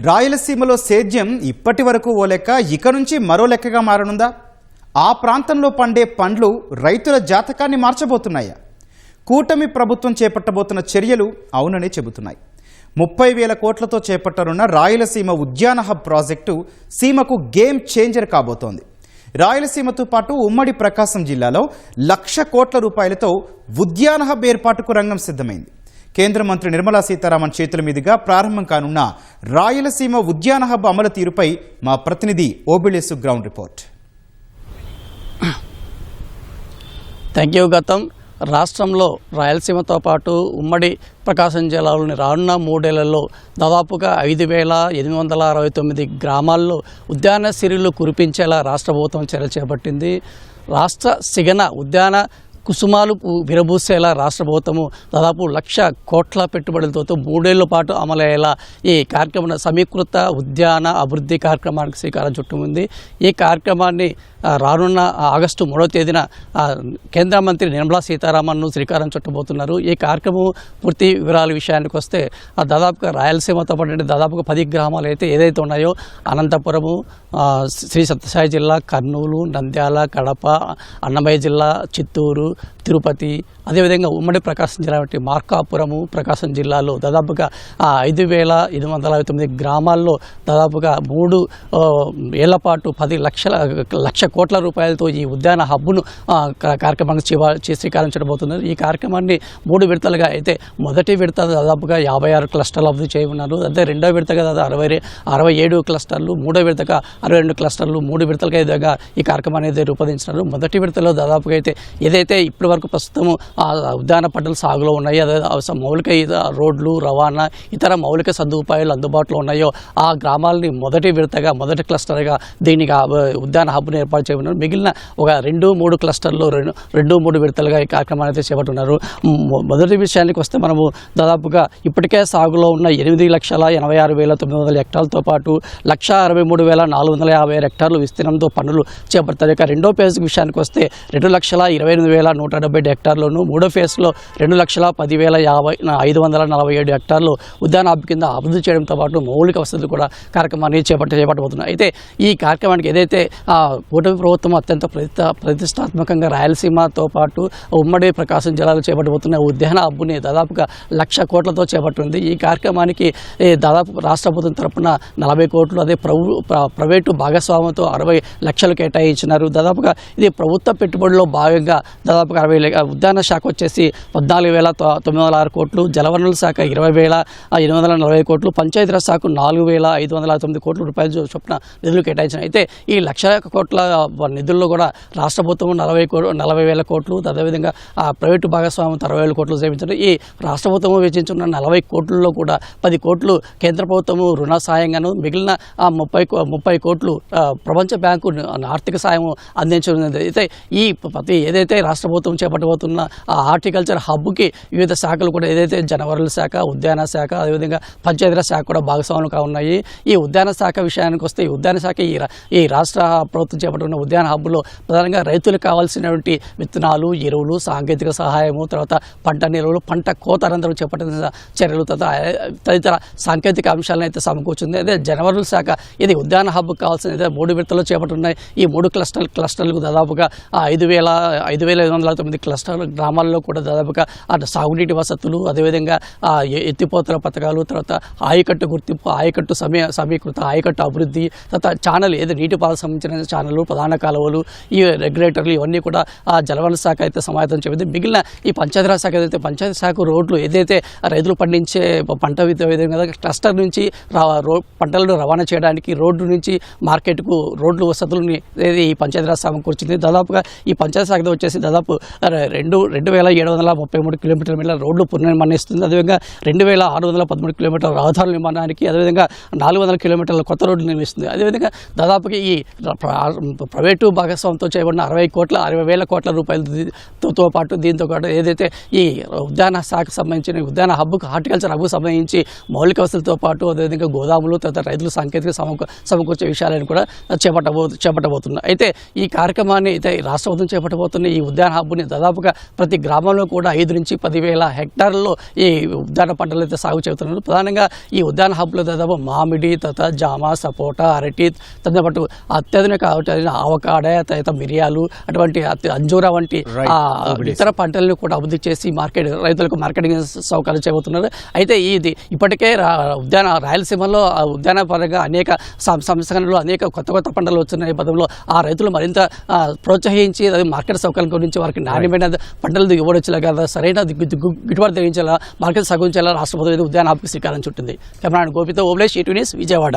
రాయలసీమలో సేద్యం ఇప్పటి వరకు ఓ లెక్క ఇక నుంచి మరో లెక్కగా మారనుందా? ఆ ప్రాంతంలో పండే పండ్లు రైతుల జాతకాన్ని మార్చబోతున్నాయా? కూటమి ప్రభుత్వం చేపట్టబోతున్న చర్యలు అవుననే చెబుతున్నాయి. 30,000 కోట్లతో చేపట్టనున్న రాయలసీమ ఉద్యాన హబ్ ప్రాజెక్టు సీమకు గేమ్ చేంజర్ కాబోతోంది. రాయలసీమతో పాటు ఉమ్మడి ప్రకాశం జిల్లాలో 1,00,000 కోట్ల రూపాయలతో ఉద్యాన హబ్ ఏర్పాటుకు రంగం సిద్ధమైంది. కేంద్ర మంత్రి నిర్మలా సీతారామన్ చేతుల మీదుగా ప్రారంభం కానున్న రాయలసీమ ఉద్యాన హబ్ అమలు తీరుపై మా ప్రతినిధి ఓబిళేసు గ్రౌండ్ రిపోర్ట్. Thank you. గతం రాష్ట్రంలో రాయలసీమతో పాటు ఉమ్మడి ప్రకాశం జిల్లాలోని రానున్న 3 ఏళ్లలో దాదాపుగా 5,869 గ్రామాల్లో ఉద్యాన సిరులు కురిపించేలా రాష్ట్ర ప్రభుత్వం చర్యలు చేపట్టింది. రాష్ట్ర సిగన ఉద్యాన కుసుమాలు విరబూసేలా రాష్ట్ర ప్రభుత్వము దాదాపు 1,00,000 కోట్ల పెట్టుబడులతో 3 ఏళ్ల పాటు అమలయ్యేలా ఈ కార్యక్రమం సమీకృత ఉద్యాన అభివృద్ధి కార్యక్రమానికి శ్రీకారం చుట్టుకుంది. ఈ కార్యక్రమాన్ని రానున్న ఆగస్టు 3వ తేదీన కేంద్ర మంత్రి నిర్మలా సీతారామన్ శ్రీకారం చుట్టబోతున్నారు. ఈ కార్యక్రమం పూర్తి వివరాల విషయానికి వస్తే దాదాపుగా రాయలసీమతో పాటు దాదాపుగా 10 గ్రామాలు ఏదైతే ఉన్నాయో అనంతపురము, శ్రీ సత్యసాయి జిల్లా, కర్నూలు, నంద్యాల, కడప, అన్నమయ్య జిల్లా, చిత్తూరు, తిరుపతి, అదేవిధంగా ఉమ్మడి ప్రకాశం జిల్లా వంటి మార్కాపురము ప్రకాశం జిల్లాలో దాదాపుగా 5,869 గ్రామాల్లో దాదాపుగా 3 ఏళ్ల పాటు 10,00,000 కోట్ల రూపాయలతో ఈ ఉద్యాన హబ్బును కార్యక్రమానికి శ్రీకారం చుట్టబోతున్నారు. ఈ కార్యక్రమాన్ని 3 విడతలుగా అయితే మొదటి విడత దాదాపుగా 56 క్లస్టర్లు అభివృద్ధి చేయనున్నారు. అదే రెండో విడతగా దాదాపు 67 క్లస్టర్లు, మూడో విడతగా 62 క్లస్టర్లు, 3 విడతలుగా ఇదిగా ఈ కార్యక్రమాన్ని అయితే రూపొందించినారు. మొదటి విడతలో దాదాపుగా అయితే ఏదైతే ఇప్పటి వరకు ప్రస్తుతం ఉద్యాన పంటలు సాగులో ఉన్నాయి, అదే మౌలిక రోడ్లు, రవాణా, ఇతర మౌలిక సదుపాయాలు అందుబాటులో ఉన్నాయో ఆ గ్రామాలని మొదటి విడతగా మొదటి క్లస్టర్గా దీనికి ఉద్యాన హబ్ను ఏర్పాటు చేయనున్నారు. మిగిలిన ఒక 2-3 క్లస్టర్లు 2-3 విడతలుగా ఈ కార్యక్రమాన్ని అయితే చేపట్టున్నారు. మొదటి విషయానికి వస్తే మనము దాదాపుగా ఇప్పటికే సాగులో ఉన్న 8,86,900 హెక్టార్లతో పాటు 1,63,450 హెక్టార్లు విస్తీర్ణంతో పనులు చేపడతారు. ఇక రెండో ఫేజ్ విషయానికి వస్తే 2,28,170 హెక్టార్లను, మూడో ఫేజ్లో 2,10,547 హెక్టార్లు ఉద్యాన హబ్ కింద అభివృద్ధి చేయడంతో పాటు మౌలిక వసతులు కూడా కార్యక్రమాన్ని చేపట్టబోతున్నాయి. అయితే ఈ కార్యక్రమానికి ఏదైతే కూటమి ప్రభుత్వం అత్యంత ప్రతిష్టాత్మకంగా రాయలసీమతో పాటు ఉమ్మడి ప్రకాశం జిల్లాలో చేపట్టబోతున్న ఉద్యాన హబ్ని దాదాపుగా 1,00,000 కోట్లతో చేపట్టింది. ఈ కార్యక్రమానికి దాదాపు రాష్ట్ర ప్రభుత్వం తరఫున 40 కోట్లు, అదే ప్రైవేటు భాగస్వామ్యంతో 60 లక్షలు కేటాయించినారు. దాదాపుగా ఇది ప్రభుత్వ పెట్టుబడిలో భాగంగా దాదాపుగా 60 ఉద్యాన శాఖ వచ్చేసి 14,906 కోట్లు, జలవనరుల శాఖ 20,840 కోట్లు, పంచాయతీరాజ్ శాఖ 4,509 కోట్ల రూపాయలు చొప్పున నిధులు కేటాయించారు. అయితే ఈ 1,00,000 కోట్ల నిధుల్లో కూడా రాష్ట్ర ప్రభుత్వం 40,000 కోట్లు, అదేవిధంగా ప్రైవేటు భాగస్వామ్యం 60,000 కోట్లు సేవించారు. ఈ రాష్ట్ర ప్రభుత్వం వెచ్చించున్న 40 కోట్లలో కూడా 10 కోట్లు కేంద్ర ప్రభుత్వము రుణ సాయంగాను, మిగిలిన 30 కోట్లు ప్రపంచ బ్యాంకు ఆర్థిక సాయం అందించనున్నది. అయితే ఈ ఏదైతే రాష్ట్ర ప్రభుత్వం చేపట్టబోతున్న హార్టికల్చర్ హబ్కి వివిధ శాఖలు కూడా ఏదైతే జనవరుల శాఖ, ఉద్యాన శాఖ, అదేవిధంగా పంచాయతీరాజ్ శాఖ కూడా భాగస్వాములుగా ఉన్నాయి. ఈ ఉద్యాన శాఖ విషయానికి వస్తే ఈ ఉద్యాన శాఖ ఈ రాష్ట్ర ప్రభుత్వం చేపట్టుకున్న ఉద్యాన హబ్లో ప్రధానంగా రైతులకు కావాల్సినటువంటి విత్తనాలు, ఎరువులు, సాంకేతిక సహాయము, తర్వాత పంట నిల్వలు, పంట కోత అనంతరం చేపట్టిన చర్యలు, తదితర సాంకేతిక అంశాలను అయితే సమకూర్చుంది. అదే జనవరుల శాఖ ఇది ఉద్యాన హబ్ కావాల్సిన 3 విడతల్లో చేపట్టున్నాయి. ఈ 3 క్లస్టర్లకు దాదాపుగా 5,509 క్లస్టర్ గ్రామాల్లో కూడా దాదాపుగా సాగునీటి వసతులు, అదేవిధంగా ఎత్తిపోతల పథకాలు, తర్వాత ఆయకట్టు గుర్తింపు, ఆయకట్టు సమీకృత ఆయకట్టు అభివృద్ధి, తర్వాత ఛానల్ నీటిపాలకు సంబంధించిన ఛానళ్ళు, ప్రధాన కాలువలు, ఈ రెగ్యులేటర్లు ఇవన్నీ కూడా జలవనరుల శాఖ అయితే సమాయత్తం చెబుతుంది. మిగిలిన ఈ పంచాయతీరాజ్ శాఖ ఏదైతే పంచాయతీ శాఖ రోడ్లు ఏదైతే రైతులు పండించే పంట విధంగా క్లస్టర్ నుంచి పంటలను రవాణా చేయడానికి రోడ్డు నుంచి మార్కెట్కు రోడ్లు వసతులని ఈ పంచాయతీరాజ్ సమకూర్చింది. దాదాపుగా ఈ పంచాయతీ శాఖ వచ్చేసి దాదాపు 2,733 కిలోమీటర్ల మేర రోడ్లు పునర్నిర్మాణం ఇస్తుంది. అదేవిధంగా 2,613 కిలోమీటర్ల రహదారుల నిర్మాణానికి, అదేవిధంగా 400 కిలోమీటర్ల కొత్త రోడ్లు నిర్మిస్తుంది. అదేవిధంగా దాదాపుగా ఈ ప్రైవేటు భాగస్వామ్యంతో చేయబడిన 60,000 కోట్ల రూపాయలతో పాటు దీంతో పాటు ఏదైతే ఈ ఉద్యాన శాఖకు సంబంధించిన ఉద్యాన హబ్కు హార్టికల్చర్ హబ్కు సంబంధించి మౌలిక వసతులతో పాటు అదేవిధంగా గోదాములు తదితర రైతులు సాంకేతిక సమకూర్చే విషయాలను కూడా చేపట్టబోతున్నారు. అయితే ఈ కార్యక్రమాన్ని అయితే రాష్ట్ర ప్రభుత్వం చేపట్టబోతున్న ఈ ఉద్యాన హబ్ని దాదాపుగా ప్రతి గ్రామంలో కూడా 5 నుంచి 10,000 హెక్టార్లలో ఈ ఉద్యాన పంటలు అయితే సాగు చేస్తున్నారు. ప్రధానంగా ఈ ఉద్యాన హబ్లో దాదాపు మామిడి తత జామ సపోటా అరటి తదితర పాటు అత్యాధునిక ఆవకాడ తదితర మిరియాలు అటువంటి అంజూరా వంటి ఇతర పంటలను కూడా అభివృద్ధి చేసి రైతులకు మార్కెటింగ్ సౌకర్యాలు చేయబోతున్నారు. అయితే ఇది ఇప్పటికే రాయలసీమలో ఉద్యాన పరంగా అనేక సంస్కరణలు అనేక కొత్త పంటలు వచ్చిన నేపథ్యంలో ఆ రైతులు మరింత ప్రోత్సహించి మార్కెట్ సౌకర్యం గురించి వారికి నాణ్యమైన పంటలు ఇవ్వడొచ్చేలా సరైన గిట్టుబాటు తెగించేలా మార్కెట్ సగుంచేలా రాష్ట్ర ప్రభుత్వం ఉద్యాన హబ్కు శ్రీకారం చుట్టింది. కెమెరా గోపితో ఓబ్లేష్, ఈటీవీ న్యూస్, విజయవాడ.